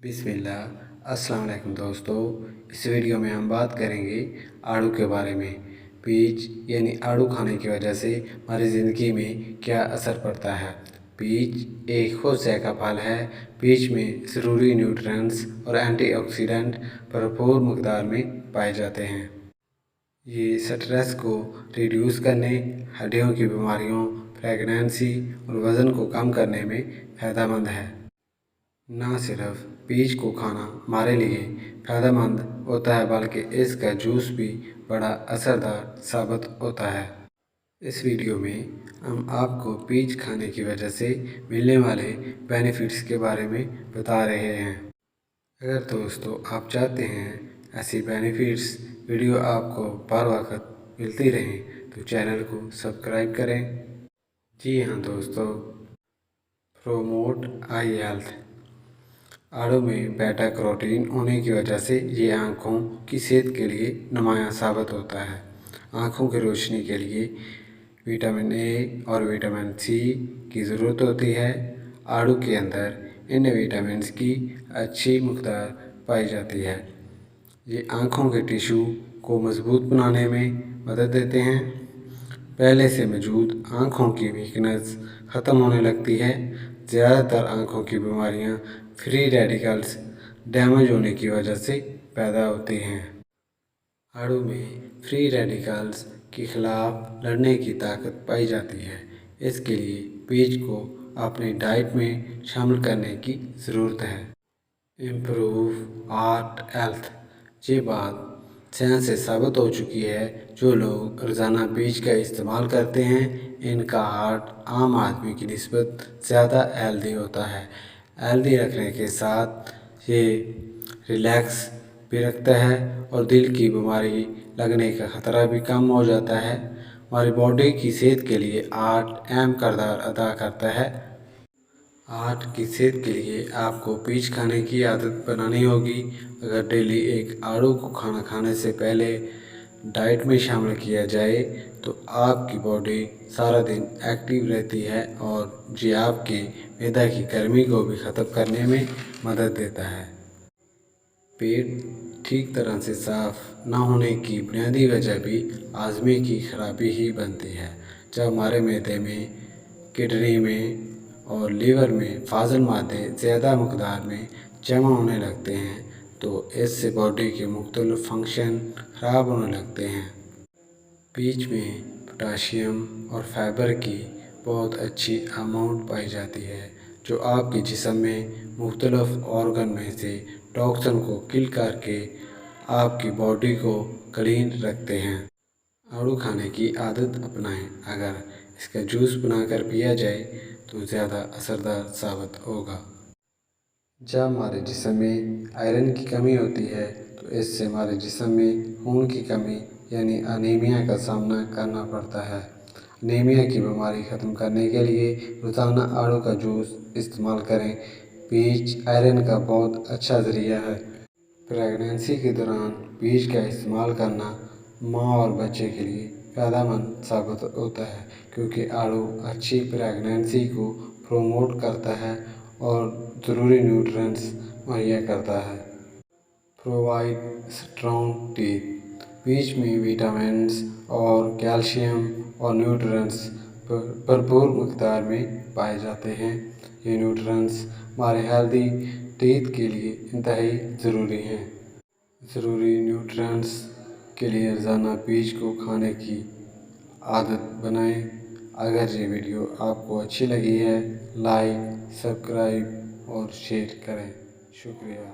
बिस्मिल्लाह। अस्सलाम वालेकुम दोस्तों, इस वीडियो में हम बात करेंगे आड़ू के बारे में। पीच यानी आड़ू खाने की वजह से हमारी ज़िंदगी में क्या असर पड़ता है। पीच एक खुशे का फल है। पीच में ज़रूरी न्यूट्रिएंट्स और एंटीऑक्सीडेंट भरपूर मकदार में पाए जाते हैं। ये स्ट्रेस को रिड्यूस करने, हड्डियों की बीमारियों, प्रेगनेंसी और वज़न को कम करने में फ़ायदेमंद है। ना सिर्फ पीच को खाना हमारे लिए फ़ायदेमंद होता है बल्कि इसका जूस भी बड़ा असरदार साबित होता है। इस वीडियो में हम आपको पीच खाने की वजह से मिलने वाले बेनिफिट्स के बारे में बता रहे हैं। अगर दोस्तों आप चाहते हैं ऐसी बेनिफिट्स वीडियो आपको बार वक्त मिलती रहें तो चैनल को सब्सक्राइब करें। जी हाँ दोस्तों, प्रोमोट आई हेल्थ। आड़ू में बीटा कैरोटीन होने की वजह से ये आँखों की सेहत के लिए नुमायाँ साबित होता है। आँखों की रोशनी के लिए विटामिन ए और विटामिन सी की ज़रूरत होती है। आड़ू के अंदर इन विटामिन्स की अच्छी मकदार पाई जाती है। ये आँखों के टिश्यू को मजबूत बनाने में मदद देते हैं। पहले से मौजूद आँखों की वीकनेस ख़त्म होने लगती है। ज़्यादातर आँखों की बीमारियाँ फ्री रेडिकल्स डैमेज होने की वजह से पैदा होती हैं। आड़ू में फ्री रेडिकल्स के खिलाफ लड़ने की ताकत पाई जाती है। इसके लिए पीच को अपनी डाइट में शामिल करने की ज़रूरत है। Improve heart health. ये बात साइंस से साबित हो चुकी है। जो लोग रोज़ाना पीच का इस्तेमाल करते हैं इनका हार्ट आम आदमी की निस्बत ज़्यादा हेल्दी होता है। हेल्दी रखने के साथ ये रिलैक्स भी रखता है और दिल की बीमारी लगने का ख़तरा भी कम हो जाता है। हमारी बॉडी की सेहत के लिए हार्ट अहम किरदार अदा करता है। हार्ट की सेहत के लिए आपको पीच खाने की आदत बनानी होगी। अगर डेली एक आड़ू को खाना खाने से पहले डाइट में शामिल किया जाए तो आपकी बॉडी सारा दिन एक्टिव रहती है और ये आपके मैदा की गर्मी को भी ख़त्म करने में मदद देता है। पेट ठीक तरह से साफ ना होने की बुनियादी वजह भी हाजमे की खराबी ही बनती है। जब हमारे मैदे में, किडनी में और लीवर में फाजिल मादे ज़्यादा मकदार में जमा होने लगते हैं तो इससे बॉडी के मुख्तलिफ फंक्शन ख़राब होने लगते हैं। पीच में पोटाशियम और फाइबर की बहुत अच्छी अमाउंट पाई जाती है जो आपके जिस्म में मुख्तलिफ ऑर्गन में से टॉक्सिन को किल करके आपकी बॉडी को क्लीन रखते हैं। आड़ू खाने की आदत अपनाएं। अगर इसका जूस बनाकर पिया जाए तो ज़्यादा असरदार साबित होगा। जब हमारे जिस्म में आयरन की कमी होती है तो इससे हमारे जिस्म में खून की कमी यानी अनीमिया का सामना करना पड़ता है। अनीमिया की बीमारी ख़त्म करने के लिए रोज़ाना आड़ू का जूस इस्तेमाल करें। पीच आयरन का बहुत अच्छा ज़रिया है। प्रेगनेंसी के दौरान पीच का इस्तेमाल करना माँ और बच्चे के लिए फ़ायदेमंद साबित होता है क्योंकि आड़ू अच्छी प्रेगनेंसी को प्रमोट करता है और ज़रूरी न्यूट्रिएंट्स मुहैया करता है। Provide strong teeth. पीच में विटामिन्स और कैल्शियम और न्यूट्रिएंट्स भरपूर मकदार में पाए जाते हैं। ये न्यूट्रिएंट्स हमारे हेल्दी टीथ के लिए इंतहाई ज़रूरी हैं। ज़रूरी न्यूट्रिएंट्स के लिए रोज़ाना पीच को खाने की आदत बनाएं। अगर ये वीडियो आपको अच्छी लगी है लाइक, सब्सक्राइब और शेयर करें। शुक्रिया।